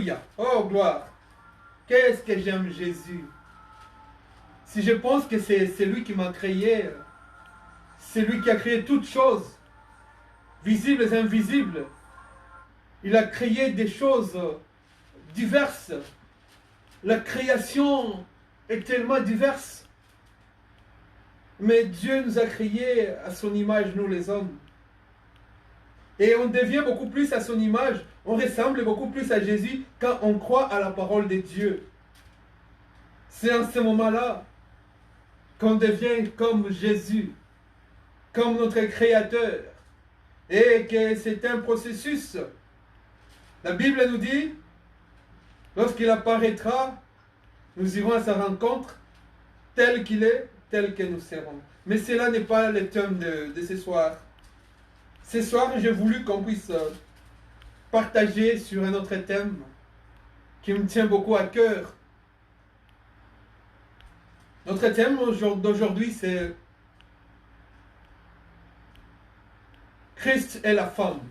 Alléluia. Oh, gloire. Qu'est-ce que j'aime Jésus. Si je pense que c'est lui qui m'a créé, c'est lui qui a créé toutes choses, visibles et invisibles. Il a créé des choses diverses. La création est tellement diverse. Mais Dieu nous a créés à son image, nous les hommes. Et on devient beaucoup plus à son image, on ressemble beaucoup plus à Jésus quand on croit à la parole de Dieu. C'est en ce moment-là qu'on devient comme Jésus, comme notre Créateur. Et que c'est un processus. La Bible nous dit, lorsqu'il apparaîtra, nous irons à sa rencontre, tel qu'il est, tel que nous serons. Mais cela n'est pas le thème de ce soir. Ce soir, j'ai voulu qu'on puisse partager sur un autre thème qui me tient beaucoup à cœur. Notre thème d'aujourd'hui, c'est Christ et la femme.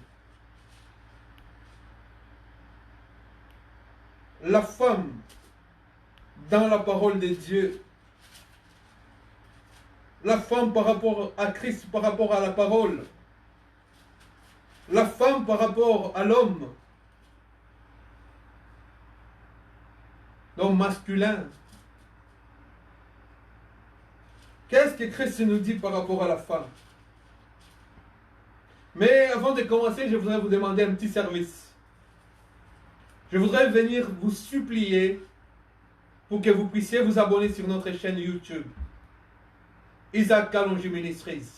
La femme dans la parole de Dieu. La femme par rapport à Christ, par rapport à la parole. La femme par rapport à l'homme. L'homme masculin. Qu'est-ce que Christ nous dit par rapport à la femme? Mais avant de commencer, je voudrais vous demander un petit service. Je voudrais venir vous supplier pour que vous puissiez vous abonner sur notre chaîne YouTube. Isaac Kalonji Ministries.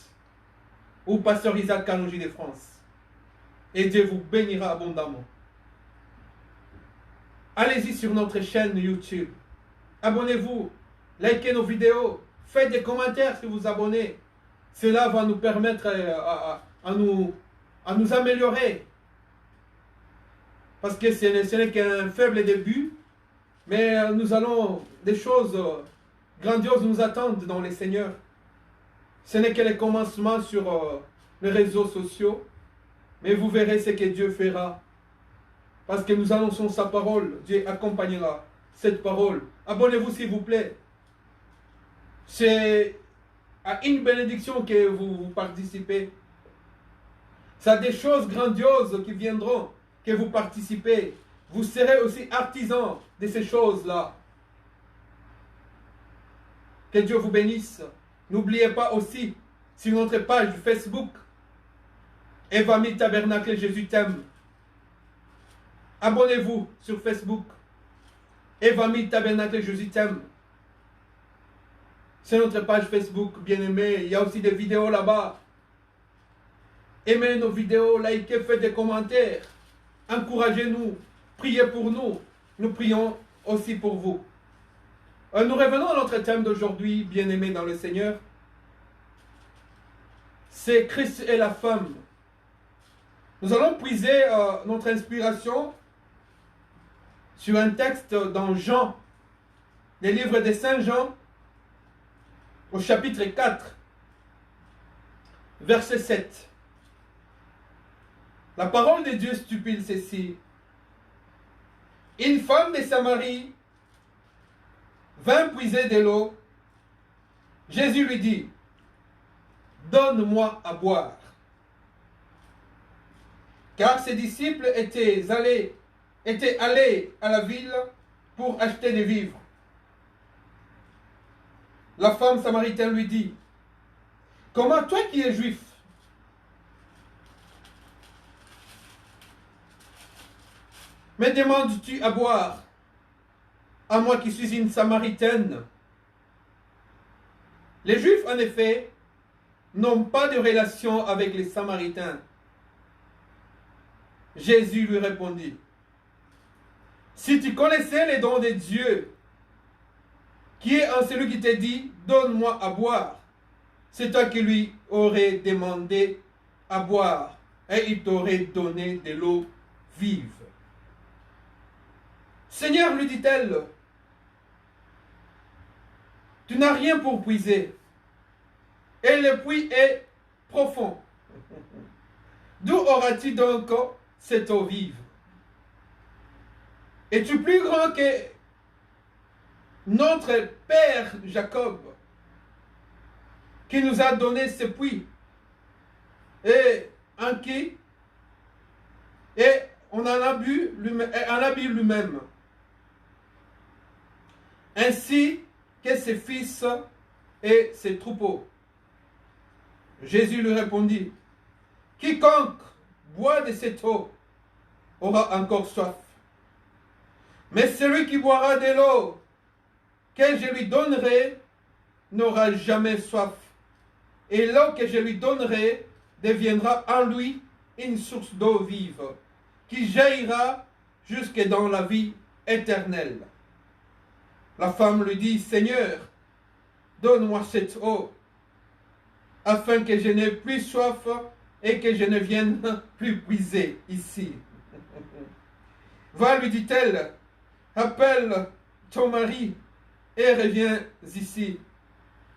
Ou Pasteur Isaac Kalonji de France. Et Dieu vous bénira abondamment. Allez-y sur notre chaîne YouTube. Abonnez-vous. Likez nos vidéos. Faites des commentaires si vous vous abonnez. Cela va nous permettre à nous améliorer. Parce que ce n'est qu'un faible début. Mais nous allons, des choses grandioses nous attendent dans les Seigneurs. Ce n'est que le commencement sur les réseaux sociaux. Mais vous verrez ce que Dieu fera. Parce que nous annonçons sa parole. Dieu accompagnera cette parole. Abonnez-vous s'il vous plaît. C'est à une bénédiction que vous participez. C'est des choses grandioses qui viendront, que vous participez. Vous serez aussi artisans de ces choses-là. Que Dieu vous bénisse. N'oubliez pas aussi, sur notre page Facebook, Evami Tabernacle Jésus t'aime. Abonnez-vous sur Facebook. Evami Tabernacle Jésus t'aime. C'est notre page Facebook, bien-aimé. Il y a aussi des vidéos là-bas. Aimez nos vidéos, likez, faites des commentaires. Encouragez-nous. Priez pour nous. Nous prions aussi pour vous. Nous revenons à notre thème d'aujourd'hui, bien-aimé dans le Seigneur. C'est Christ et la femme. Nous allons puiser notre inspiration sur un texte dans Jean, les livres de Saint Jean, au chapitre 4, verset 7. La parole de Dieu stipule ceci. Une femme de Samarie vint puiser de l'eau. Jésus lui dit, donne-moi à boire. Car ses disciples étaient allés à la ville pour acheter des vivres. La femme samaritaine lui dit, comment toi qui es juif, me demandes-tu à boire, à moi qui suis une samaritaine? Les juifs, en effet, n'ont pas de relation avec les samaritains. Jésus lui répondit, si tu connaissais les dons de Dieu, qui est en celui qui te dit, donne-moi à boire, c'est toi qui lui aurais demandé à boire, et il t'aurait donné de l'eau vive. Seigneur, lui dit-elle, tu n'as rien pour puiser, et le puits est profond. D'où auras-tu donc cette eau vive? Es-tu plus grand que notre père Jacob, qui nous a donné ce puits, et en qui, et on en a bu lui-même, ainsi que ses fils et ses troupeaux. Jésus lui répondit, quiconque boit de cette eau aura encore soif. Mais celui qui boira de l'eau que je lui donnerai n'aura jamais soif. Et l'eau que je lui donnerai deviendra en lui une source d'eau vive, qui jaillira jusque dans la vie éternelle. La femme lui dit, Seigneur, donne-moi cette eau, afin que je n'ai plus soif et que je ne vienne plus puiser ici. Va, lui dit-elle, appelle ton mari et reviens ici.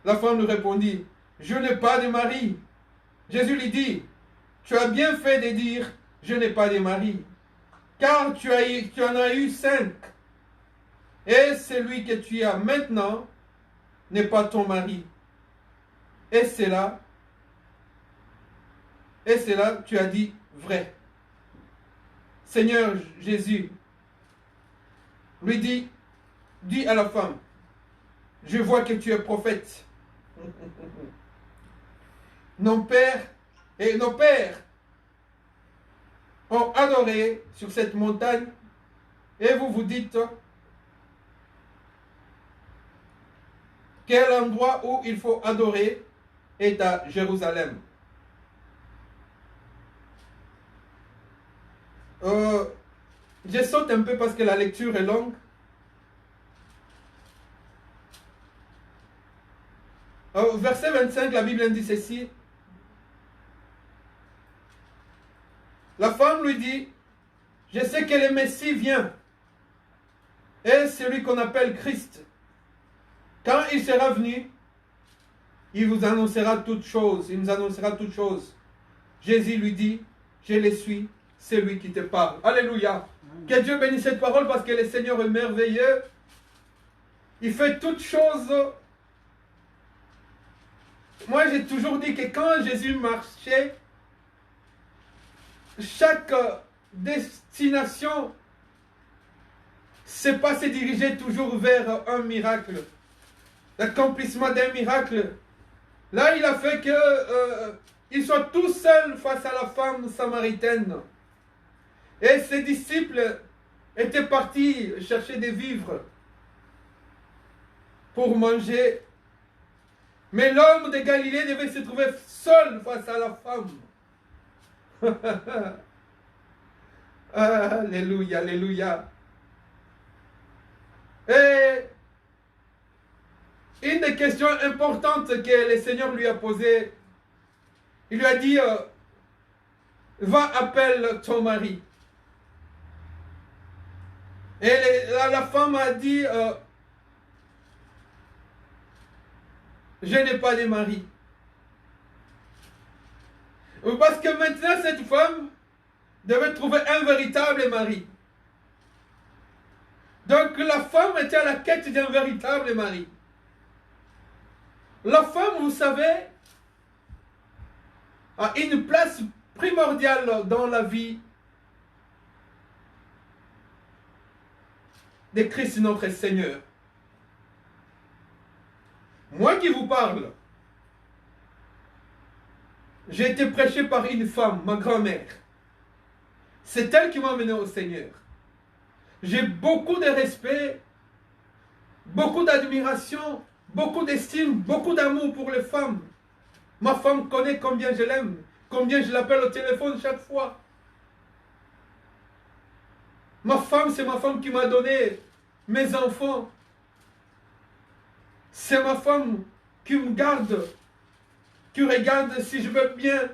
La femme lui répondit, je n'ai pas de mari. Jésus lui dit, tu as bien fait de dire, je n'ai pas de mari, car tu en as eu 5. Et celui que tu as maintenant n'est pas ton mari. Et cela, tu as dit vrai. Seigneur Jésus lui dit à la femme, je vois que tu es prophète. Nos pères ont adoré sur cette montagne, et vous vous dites, quel endroit où il faut adorer est à Jérusalem. Je saute un peu parce que la lecture est longue. Verset 25, la Bible dit ceci. La femme lui dit, je sais que le Messie vient, et celui qu'on appelle Christ. Quand il sera venu, il vous annoncera toutes choses. Il nous annoncera toutes choses. Jésus lui dit, je le suis, c'est lui qui te parle. Alléluia. Que Dieu bénisse cette parole parce que le Seigneur est merveilleux. Il fait toutes choses. Moi, j'ai toujours dit que quand Jésus marchait, chaque destination, c'est pas se diriger toujours vers un miracle, l'accomplissement d'un miracle. Là, il a fait que il soit tout seul face à la femme samaritaine. Et ses disciples étaient partis chercher des vivres pour manger. Mais l'homme de Galilée devait se trouver seul face à la femme. Alléluia, alléluia. Et une des questions importantes que le Seigneur lui a posées, il lui a dit, va, appelle ton mari. Et la femme a dit, je n'ai pas de mari. Parce que maintenant, cette femme devait trouver un véritable mari. Donc la femme était à la quête d'un véritable mari. La femme, vous savez, a une place primordiale dans la vie de Christ notre Seigneur. Moi qui vous parle, j'ai été prêché par une femme, ma grand-mère. C'est elle qui m'a amené au Seigneur. J'ai beaucoup de respect, beaucoup d'admiration, beaucoup d'estime, beaucoup d'amour pour les femmes. Ma femme connaît combien je l'aime, combien je l'appelle au téléphone chaque fois. Ma femme, c'est ma femme qui m'a donné mes enfants. C'est ma femme qui me garde, qui regarde si je vais bien.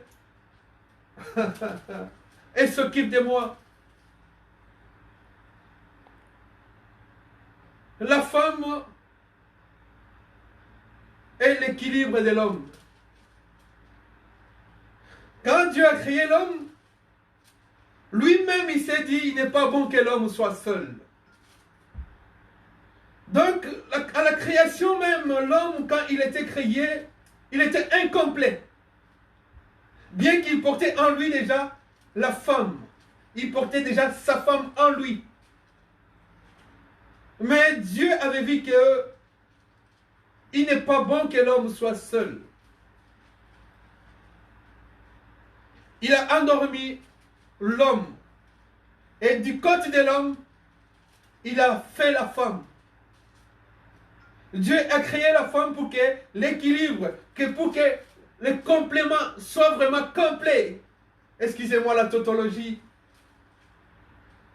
Elle s'occupe de moi. La femme est l'équilibre de l'homme. Quand Dieu a créé l'homme, lui-même il s'est dit, il n'est pas bon que l'homme soit seul. Donc, à la création même, l'homme, quand il était créé, il était incomplet. Bien qu'il portait en lui déjà la femme. Il portait déjà sa femme en lui. Mais Dieu avait vu que il n'est pas bon que l'homme soit seul. Il a endormi l'homme. Et du côté de l'homme, il a fait la femme. Dieu a créé la femme pour que l'équilibre, pour que le complément soit vraiment complet. Excusez-moi la tautologie.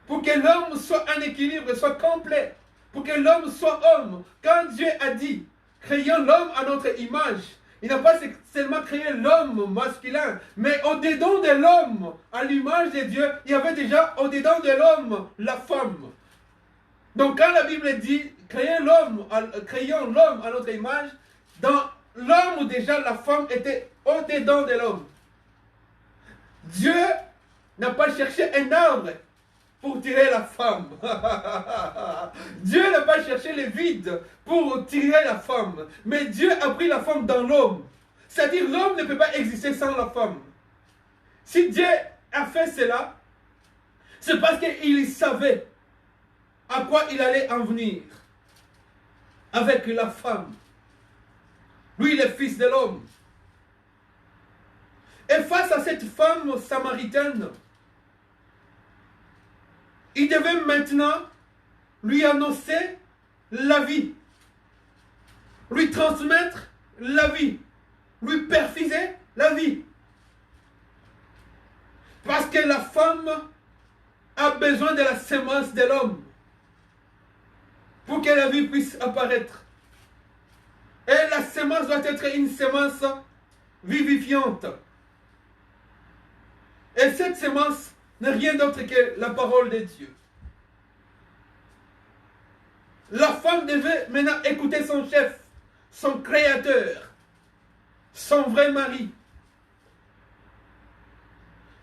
Pour que l'homme soit en équilibre, soit complet. Pour que l'homme soit homme. Quand Dieu a dit, créons l'homme à notre image, il n'a pas seulement créé l'homme masculin, mais au-dedans de l'homme, à l'image de Dieu, il y avait déjà au-dedans de l'homme la femme. Donc quand la Bible dit, créons l'homme à notre image, dans l'homme déjà la femme était au-dedans de l'homme. Dieu n'a pas cherché un arbre pour tirer la femme. Dieu n'a pas cherché le vide pour tirer la femme. Mais Dieu a pris la femme dans l'homme. C'est-à-dire l'homme ne peut pas exister sans la femme. Si Dieu a fait cela, c'est parce qu'il savait à quoi il allait en venir avec la femme. Lui, le fils de l'homme. Et face à cette femme samaritaine, il devait maintenant lui annoncer la vie, lui transmettre la vie, lui perfuser la vie. Parce que la femme a besoin de la semence de l'homme pour que la vie puisse apparaître. Et la semence doit être une semence vivifiante. Et cette semence n'est rien d'autre que la parole de Dieu. La femme devait maintenant écouter son chef, son créateur, son vrai mari.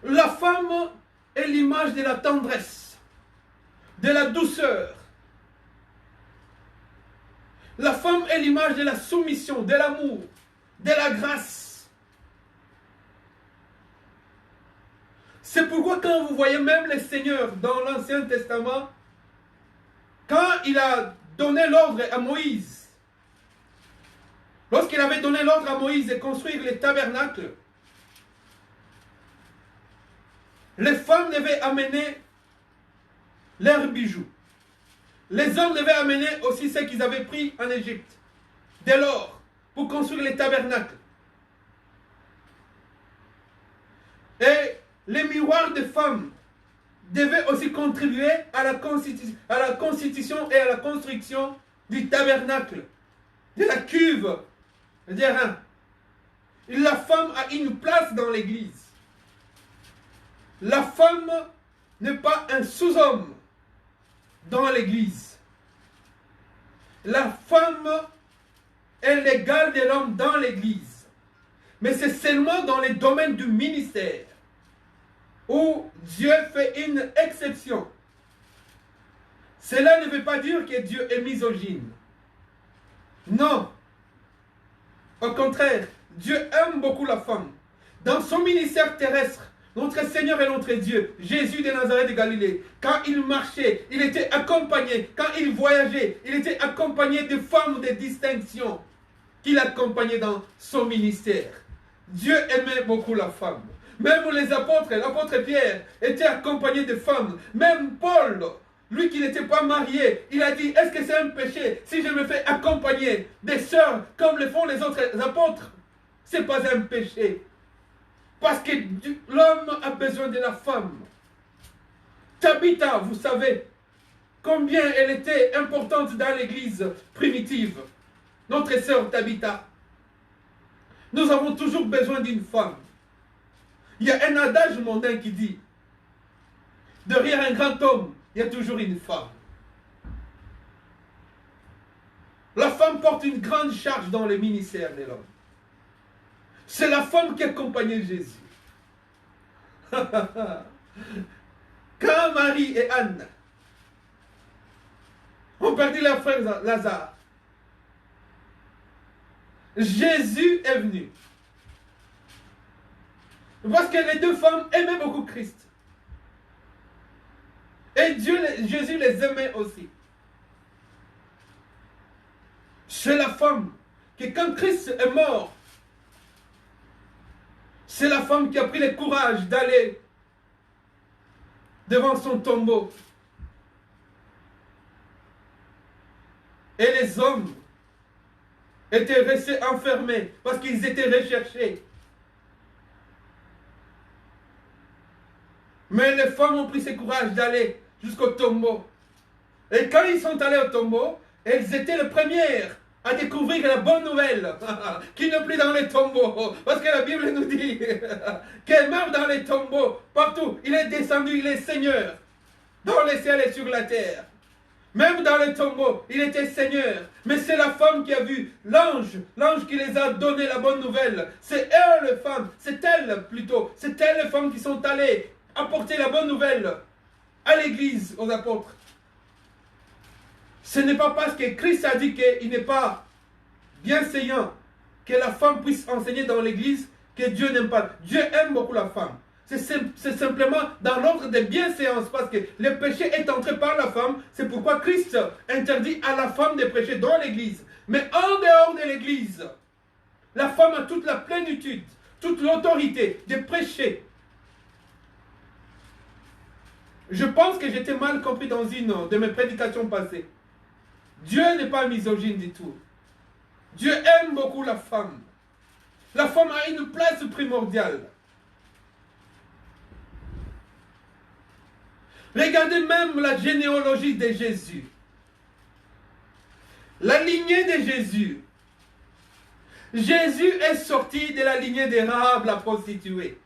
La femme est l'image de la tendresse, de la douceur. La femme est l'image de la soumission, de l'amour, de la grâce. C'est pourquoi quand vous voyez même le Seigneur dans l'Ancien Testament, quand il a donné l'ordre à Moïse, lorsqu'il avait donné l'ordre à Moïse de construire le tabernacle, les femmes devaient amener leurs bijoux. Les hommes devaient amener aussi ce qu'ils avaient pris en Égypte, de l'or, pour construire les tabernacles. Et les miroirs de femmes devaient aussi contribuer à la constitution et à la construction du tabernacle, de la cuve des reins. La femme a une place dans l'église. La femme n'est pas un sous-homme dans l'église. La femme est l'égale de l'homme dans l'église. Mais c'est seulement dans les domaines du ministère où Dieu fait une exception. Cela ne veut pas dire que Dieu est misogyne. Non. Au contraire, Dieu aime beaucoup la femme. Dans son ministère terrestre, notre Seigneur et notre Dieu, Jésus de Nazareth de Galilée, quand il marchait, il était accompagné. Quand il voyageait, il était accompagné de femmes de distinction qu'il accompagnait dans son ministère. Dieu aimait beaucoup la femme. Même les apôtres, l'apôtre Pierre était accompagné de femmes. Même Paul, lui qui n'était pas marié, il a dit, est-ce que c'est un péché si je me fais accompagner des sœurs comme le font les autres apôtres? Ce n'est pas un péché. Parce que l'homme a besoin de la femme. Tabitha, vous savez combien elle était importante dans l'église primitive. Notre sœur Tabitha. Nous avons toujours besoin d'une femme. Il y a un adage mondain qui dit, derrière un grand homme, il y a toujours une femme. La femme porte une grande charge dans le ministère de l'homme. C'est la femme qui accompagnait Jésus. Quand Marie et Anne ont ont perdu leur frère Lazare. Jésus est venu. Parce que les deux femmes aimaient beaucoup Christ. Et Jésus les aimait aussi. C'est la femme qui, quand Christ est mort, c'est la femme qui a pris le courage d'aller devant son tombeau. Et les hommes étaient restés enfermés parce qu'ils étaient recherchés. Mais les femmes ont pris ce courage d'aller jusqu'au tombeau. Et quand ils sont allés au tombeau, elles étaient les premières à découvrir la bonne nouvelle qui n'est plus dans les tombeaux. Parce que la Bible nous dit que même dans les tombeaux, partout, il est descendu, il est Seigneur, dans les ciels et sur la terre. Même dans les tombeaux, il était Seigneur. Mais c'est la femme qui a vu l'ange qui les a donné la bonne nouvelle. C'est elles les femmes, c'est elles plutôt, c'est elles les femmes qui sont allées apporter la bonne nouvelle à l'église, aux apôtres. Ce n'est pas parce que Christ a dit qu'il n'est pas bienséant que la femme puisse enseigner dans l'église que Dieu n'aime pas. Dieu aime beaucoup la femme. C'est simplement dans l'ordre des bienséances, parce que le péché est entré par la femme. C'est pourquoi Christ interdit à la femme de prêcher dans l'église. Mais en dehors de l'église, la femme a toute la plénitude, toute l'autorité de prêcher. Je pense que j'étais mal compris dans une de mes prédications passées. Dieu n'est pas misogyne du tout. Dieu aime beaucoup la femme. La femme a une place primordiale. Regardez même la généalogie de Jésus. La lignée de Jésus. Jésus est sorti de la lignée de Rahab, la prostituée.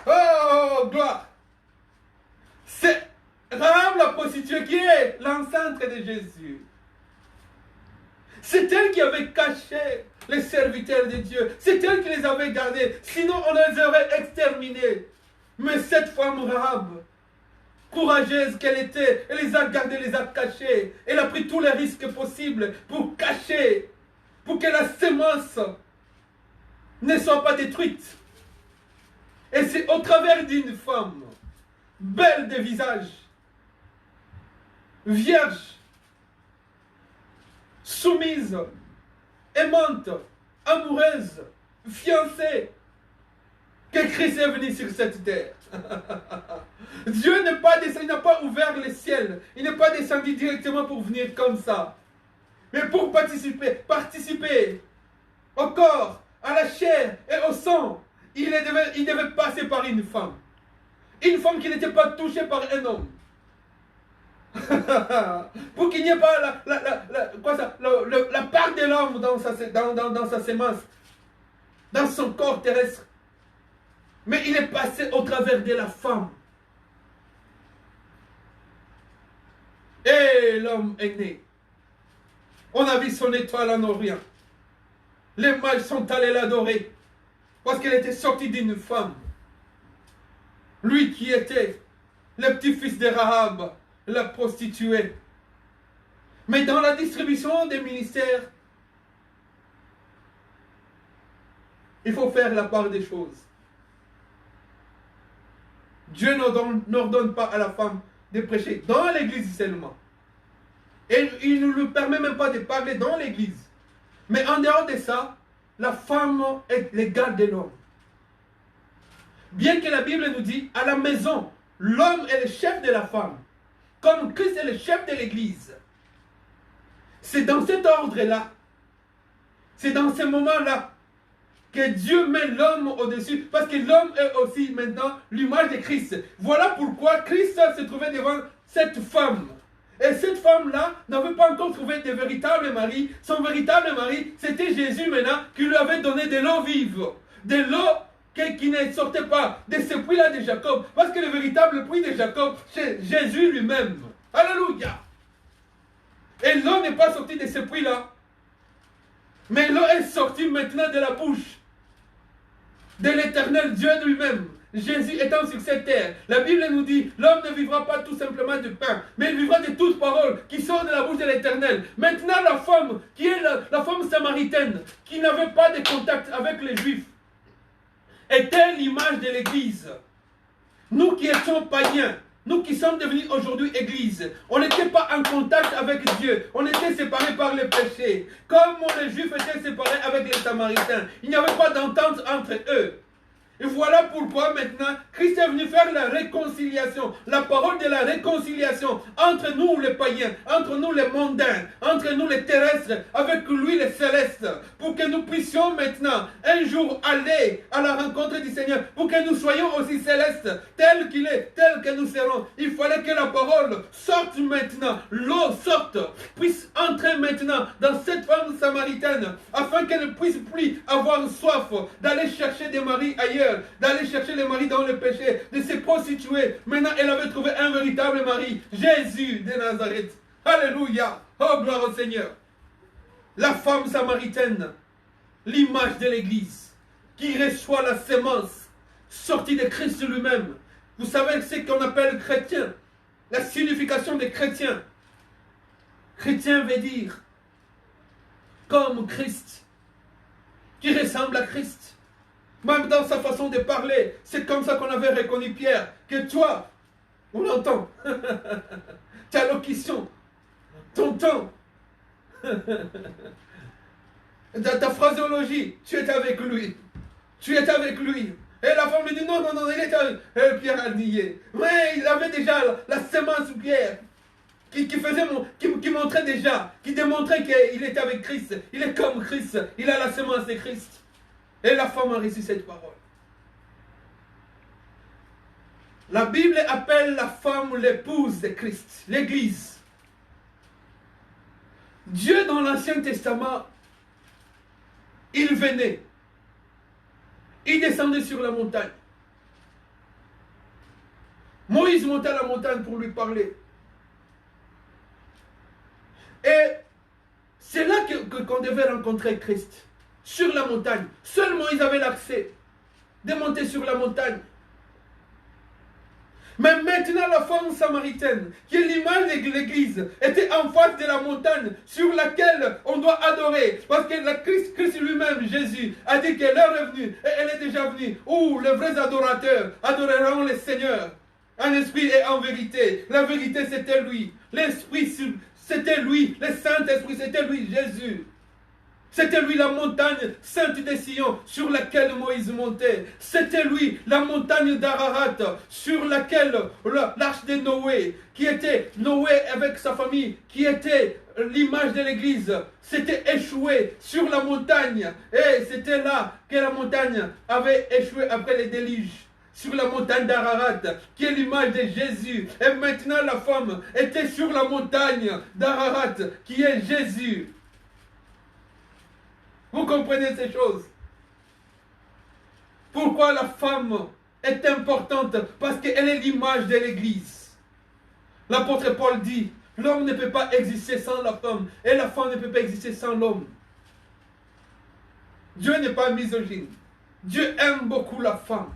Oh, gloire! C'est Rahab, la prostituée, qui est l'ancêtre de Jésus. C'est elle qui avait caché les serviteurs de Dieu. C'est elle qui les avait gardés. Sinon, on les aurait exterminés. Mais cette femme Rahab, courageuse qu'elle était, elle les a gardés, les a cachés. Elle a pris tous les risques possibles pour cacher, pour que la sémence ne soit pas détruite. Et c'est au travers d'une femme, belle de visage, vierge, soumise, aimante, amoureuse, fiancée, que Christ est venu sur cette terre. Dieu n'est pas descendu, il n'a pas ouvert le ciel, il n'est pas descendu directement pour venir comme ça, mais pour participer au corps, à la chair et au sang. Il devait passer par une femme qui n'était pas touchée par un homme. Pour qu'il n'y ait pas la part de l'homme dans sa sémence, dans son corps terrestre. Mais il est passé au travers de la femme. Et l'homme est né. On a vu son étoile en Orient. Les mages sont allés l'adorer parce qu'elle était sortie d'une femme. Lui qui était le petit-fils de Rahab, la prostituée. Mais dans la distribution des ministères, il faut faire la part des choses. Dieu n'ordonne pas à la femme de prêcher dans l'église seulement. Et il ne lui permet même pas de parler dans l'église. Mais en dehors de ça, la femme est l'égale de l'homme. Bien que la Bible nous dit, à la maison, l'homme est le chef de la femme, comme Christ est le chef de l'église. C'est dans cet ordre-là, c'est dans ce moment-là, que Dieu met l'homme au-dessus, parce que l'homme est aussi maintenant l'image de Christ. Voilà pourquoi Christ se trouvait devant cette femme. Et cette femme-là n'avait pas encore trouvé de véritable mari. Son véritable mari, c'était Jésus maintenant, qui lui avait donné de l'eau vive. De l'eau qui ne sortait pas de ce puits-là de Jacob. Parce que le véritable puits de Jacob, c'est Jésus lui-même. Alléluia. Et l'eau n'est pas sortie de ce puits-là. Mais l'eau est sortie maintenant de la bouche de l'Éternel Dieu lui-même. Jésus étant sur cette terre, la Bible nous dit, l'homme ne vivra pas tout simplement de pain, mais il vivra de toute parole qui sort de la bouche de l'Éternel. Maintenant, la femme, qui est la femme samaritaine, qui n'avait pas de contact avec les Juifs, était l'image de l'Église. Nous qui étions païens, nous qui sommes devenus aujourd'hui Église, on n'était pas en contact avec Dieu, on était séparés par les péchés. Comme les Juifs étaient séparés avec les Samaritains, il n'y avait pas d'entente entre eux. Et voilà pourquoi maintenant Christ est venu faire la réconciliation, la parole de la réconciliation entre nous les païens, entre nous les mondains, entre nous les terrestres, avec lui les célestes, pour que nous puissions maintenant un jour aller à la rencontre du Seigneur, pour que nous soyons aussi célestes, tel qu'il est, tel que nous serons. Il fallait que la parole sorte maintenant, l'eau sorte, puisse entrer maintenant dans cette femme samaritaine, afin qu'elle ne puisse plus avoir soif d'aller chercher des maris ailleurs, d'aller chercher les maris dans le péché, de se prostituer. Maintenant, elle avait trouvé un véritable mari, Jésus de Nazareth. Alléluia. Oh, gloire au Seigneur. La femme samaritaine, l'image de l'Église, qui reçoit la sémence sortie de Christ lui-même. Vous savez ce qu'on appelle chrétien, la signification de chrétien. Chrétien veut dire comme Christ, qui ressemble à Christ. Même dans sa façon de parler, c'est comme ça qu'on avait reconnu Pierre, que toi, on l'entend, ta locution, ton ton, ta phraséologie, tu es avec lui, tu es avec lui. Et la femme lui dit non, non, non, il est avec Pierre a nié. Mais il avait déjà la sémence Pierre, qui montrait déjà, qui démontrait qu'il était avec Christ, il est comme Christ, il a la sémence de Christ. Et la femme a reçu cette parole. La Bible appelle la femme l'épouse de Christ, l'Église. Dieu dans l'Ancien Testament, il venait. Il descendait sur la montagne. Moïse montait à la montagne pour lui parler. Et c'est là qu'on devait rencontrer Christ. Sur la montagne. Seul Moïse avait l'accès de monter sur la montagne. Mais maintenant, la femme samaritaine, qui est l'image de l'Église, était en face de la montagne sur laquelle on doit adorer. Parce que Christ lui-même, Jésus, a dit que l'heure est venue, et elle est déjà venue, où les vrais adorateurs adoreront le Seigneur, en esprit et en vérité. La vérité, c'était lui. L'esprit, c'était lui. Le Saint-Esprit, c'était lui, Jésus. C'était lui la montagne sainte de Sion sur laquelle Moïse montait. C'était lui la montagne d'Ararat sur laquelle l'arche de Noé, qui était Noé avec sa famille, qui était l'image de l'Église, s'était échoué sur la montagne. Et c'était là que la montagne avait échoué après les déluges. Sur la montagne d'Ararat, qui est l'image de Jésus. Et maintenant la femme était sur la montagne d'Ararat, qui est Jésus. Vous comprenez ces choses? Pourquoi la femme est importante? Parce qu'elle est l'image de l'Église. L'apôtre Paul dit, l'homme ne peut pas exister sans la femme, et la femme ne peut pas exister sans l'homme. Dieu n'est pas misogyne. Dieu aime beaucoup la femme.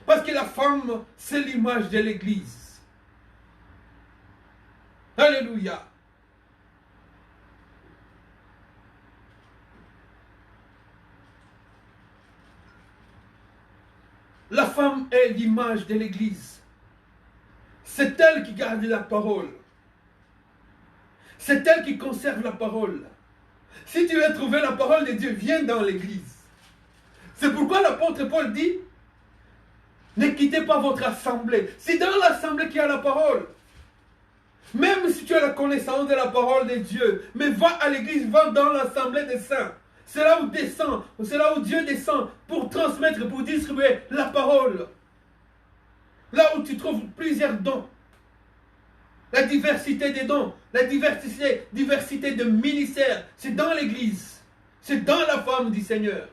Parce que la femme, c'est l'image de l'Église. Alléluia. La femme est l'image de l'Église. C'est elle qui garde la parole. C'est elle qui conserve la parole. Si tu veux trouver la parole de Dieu, viens dans l'Église. C'est pourquoi l'apôtre Paul dit, ne quittez pas votre assemblée. C'est dans l'assemblée qu'il y a la parole. Même si tu as la connaissance de la parole de Dieu, mais va à l'Église, va dans l'assemblée des saints. C'est là où descend, c'est là où Dieu descend pour transmettre, pour distribuer la parole. Là où tu trouves plusieurs dons. La diversité des dons, la diversité de ministères, c'est dans l'Église. C'est dans la femme du Seigneur.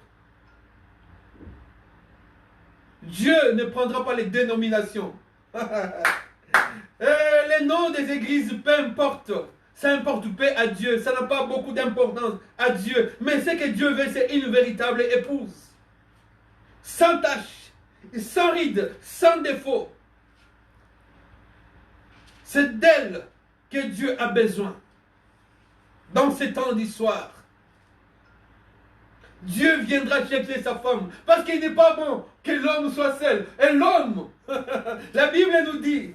Dieu ne prendra pas les dénominations. Les noms des églises, peu importe. Ça importe peu à Dieu. Ça n'a pas beaucoup d'importance à Dieu. Mais ce que Dieu veut, c'est une véritable épouse. sans tache, sans ride, sans défaut. C'est d'elle que Dieu a besoin dans ces temps d'histoire. Dieu viendra chercher sa femme parce qu'il n'est pas bon que l'homme soit seul. Et l'homme, la Bible nous dit,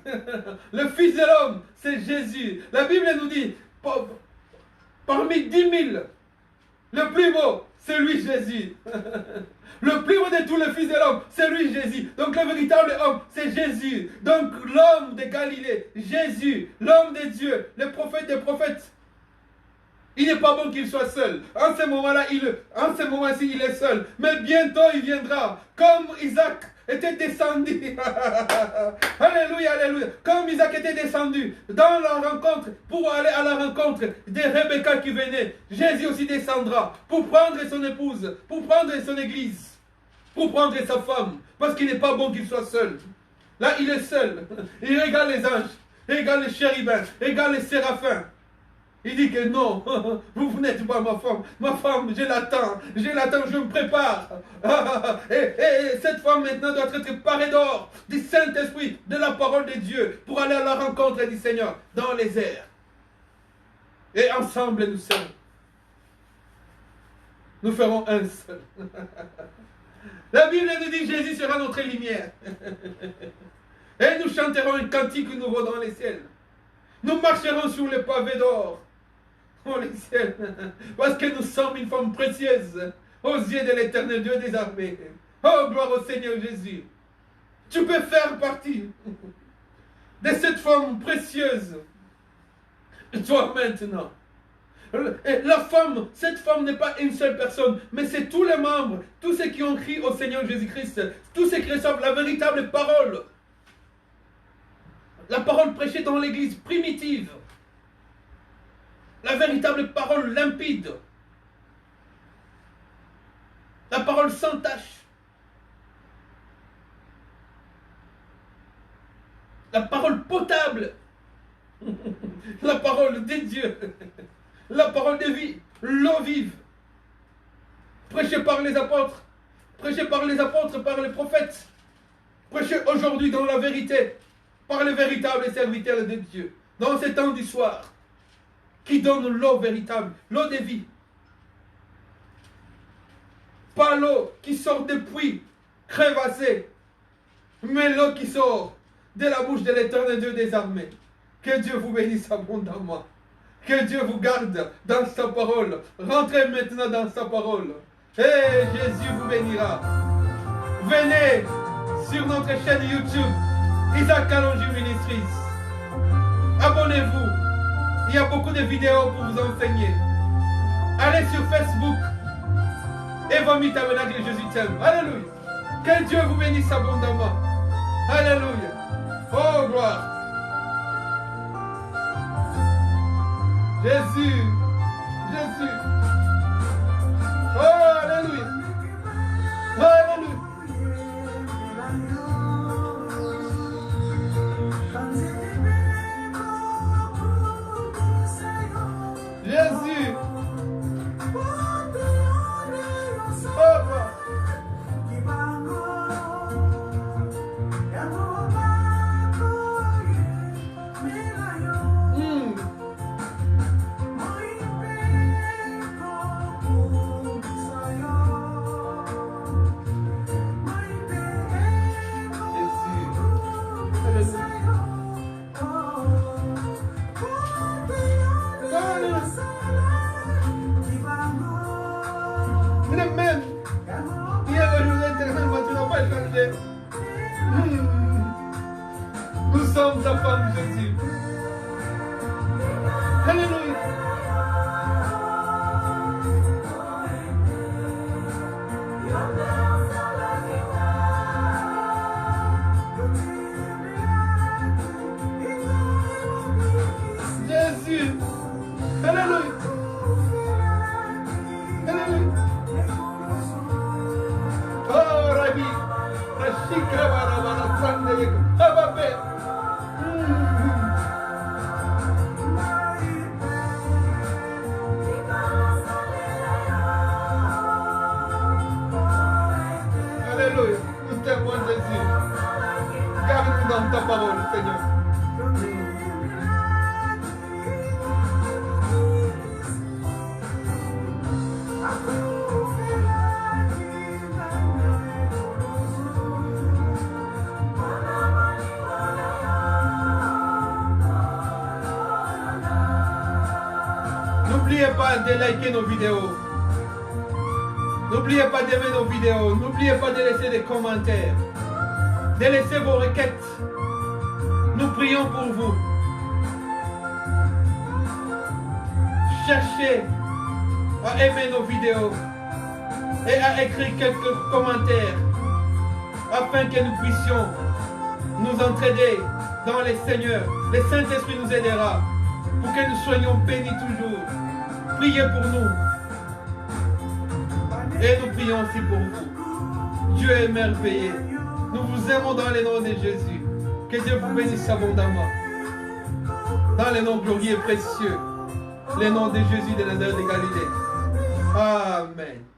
le Fils de l'homme, c'est Jésus. La Bible nous dit, parmi 10 000, le plus beau, c'est lui Jésus. Le plus beau de tous les fils de l'homme, c'est lui Jésus. Donc le véritable homme, c'est Jésus. Donc l'homme de Galilée, Jésus, l'homme de Dieu, le prophète des prophètes. Il n'est pas bon qu'il soit seul. En ce moment-là, en ce moment-ci, il est seul. Mais bientôt, il viendra. Comme Isaac était descendu. Alléluia, alléluia. Comme Isaac était descendu dans la rencontre, pour aller à la rencontre de Rebecca qui venait, Jésus aussi descendra pour prendre son épouse, pour prendre son église, pour prendre sa femme. Parce qu'il n'est pas bon qu'il soit seul. Là, il est seul. Il regarde les anges, il regarde les chérubins, il regarde les séraphins. Il dit que non, vous n'êtes pas ma femme, je l'attends, je me prépare. Et cette femme maintenant doit être parée d'or, du Saint-Esprit, de la parole de Dieu, pour aller à la rencontre du Seigneur dans les airs. Et ensemble nous serons. Nous ferons un seul. La Bible nous dit que Jésus sera notre lumière. Et nous chanterons un cantique nouveau dans les ciels. Nous marcherons sur les pavés d'or. Oh les ciels, parce que nous sommes une femme précieuse aux yeux de l'Éternel Dieu des armées. Oh gloire au Seigneur Jésus. Tu peux faire partie de cette femme précieuse. Toi maintenant. La femme, cette femme n'est pas une seule personne, mais c'est tous les membres, tous ceux qui ont crié au Seigneur Jésus-Christ, tous ceux qui reçoivent la véritable parole. La parole prêchée dans l'église primitive. La véritable parole limpide. La parole sans tache. La parole potable. La parole de Dieu. La parole de vie. L'eau vive. Prêchée par les apôtres. Prêchée par les apôtres, par les prophètes. Prêchée aujourd'hui dans la vérité. Par les véritables serviteurs de Dieu. Dans ces temps du soir. Qui donne l'eau véritable, l'eau de vie. Pas l'eau qui sort des puits crevassés, mais l'eau qui sort de la bouche de l'Éternel Dieu des armées. Que Dieu vous bénisse abondamment. Que Dieu vous garde dans sa parole. Rentrez maintenant dans sa parole. Et Jésus vous bénira. Venez sur notre chaîne YouTube, Isaac Kalonji Ministries. Abonnez-vous. Il y a beaucoup de vidéos pour vous enseigner. Allez sur Facebook. Eva Mitabernacle Jésus t'aime. Alléluia. Que Dieu vous bénisse abondamment. Alléluia. Oh gloire. Jésus. Jésus. Oh alléluia. Alléluia. Jésus. Nous sommes ta femme, Jésus. Alléluia. Jésus. Alléluia. Alléluia. Oh, Rabbi. Rashika barabara sande. Ababe. N'oubliez pas de liker nos vidéos. N'oubliez pas d'aimer nos vidéos. N'oubliez pas de laisser des commentaires. De laisser vos requêtes. Nous prions pour vous. Cherchez à aimer nos vidéos et à écrire quelques commentaires afin que nous puissions nous entraider dans les Seigneurs. Le Saint-Esprit nous aidera pour que nous soyons bénis toujours. Priez pour nous. Et nous prions aussi pour vous. Dieu est merveilleux. Nous vous aimons dans le nom de Jésus. Que Dieu vous bénisse abondamment. Dans le nom glorieux et précieux. Le nom de Jésus de Nazareth de Galilée. Amen.